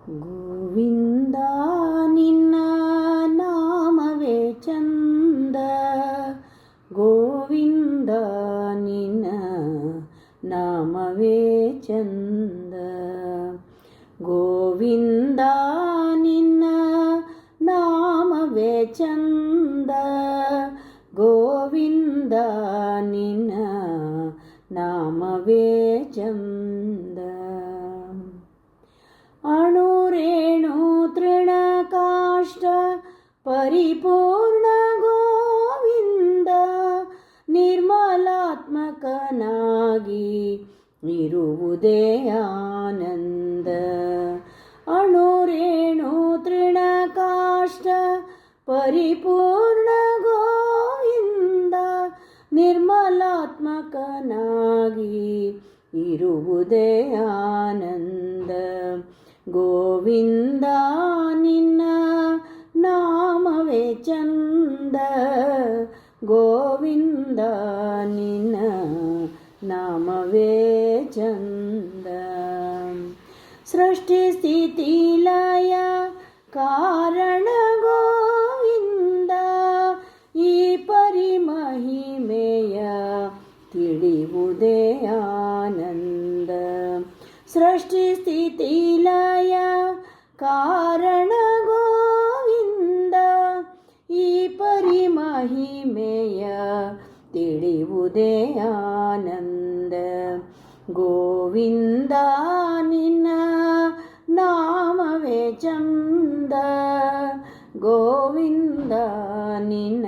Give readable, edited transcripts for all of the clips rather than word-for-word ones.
ಗೋವಿಂದ ನಿನ್ನ ನಾಮವೇ ಚಂದ, ಗೋವಿಂದ ನಿನ್ನ ನಾಮವೇ ಚಂದ, ಗೋವಿಂದ ನಿನ್ನ ನಾಮವೇ ಚಂದ, ಗೋವಿಂದ ನಿನ್ನ ನಾಮವೇ ಚಂದ. ಅಣುರೇಣು ತೃಣಕಾಷ್ಟ ಪರಿಪೂರ್ಣ ಗೋವಿಂದ, ನಿರ್ಮಲಾತ್ಮಕನಾಗಿ ಇರುವುದೇ ಆನಂದ. ಅಣುರೇಣು ತೃಣಕಾಷ್ಟ ಪರಿಪೂರ್ಣ ಗೋವಿಂದ, ನಿರ್ಮಲಾತ್ಮಕನಾಗಿ ಇರುವುದೇ ಆನಂದ. ಗೋವಿಂದ ನಿನ್ನ ನಾಮವೇ ಚಂದ, ಗೋವಿಂದ ನಿನ್ನ ನಾಮವೇ ಚಂದ. ಸೃಷ್ಟಿ ಸ್ಥಿತಿ ಲಯ ಕಾರಣ ಗೋವಿಂದ, ಈ ಪರಿಮಹಿಮೆಯ ತಿಳಿಯುವುದೇ ಆನಂದ. ಸೃಷ್ಟಿ ಸ್ಥಿತಿ ಲಯ ಕಾರಣ ಗೋವಿಂದ, ಈ ಪರಿಮಹಿಮೆಯ ತಿಳಿಯುವುದೇ ಆನಂದ. ಗೋವಿಂದ ನಿನ್ನ ನಾಮವೇ ಚಂದ, ಗೋವಿಂದ ನಿನ್ನ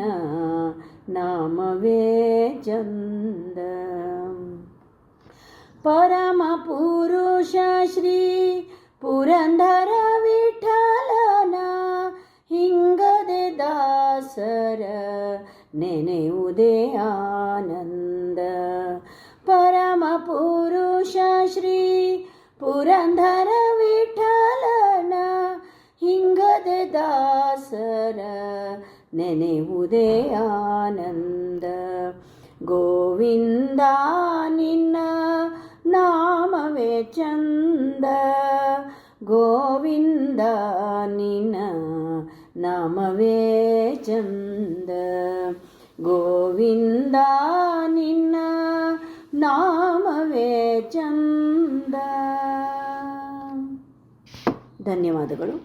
ನಾಮವೇ ಚಂದ. ಪರಮ ಪುರುಷ ಶ್ರೀ ಪುರಂದರ ವಿಠಲನ, ಹಿಂಗದೆ ದಾಸರ ನೆನೆಯುವುದೇ ಆನಂದ. ಪರಮ ಪುರುಷ ಶ್ರೀ ಪುರಂದರ ವಿಠಲನ, ಹಿಂಗದೆ ದಾಸರ ನೆನೆಯುವುದೇ ಆನಂದ. ಗೋವಿಂದ ನಿನ್ನ ನಾಮವೇ ಚಂದ, ಗೋವಿಂದ ನಿನ್ನ ನಾಮವೇ ಚಂದ, ಗೋವಿಂದ ನಿನ್ನ ನಾಮವೇ ಚಂದ. ಧನ್ಯವಾದಗಳು.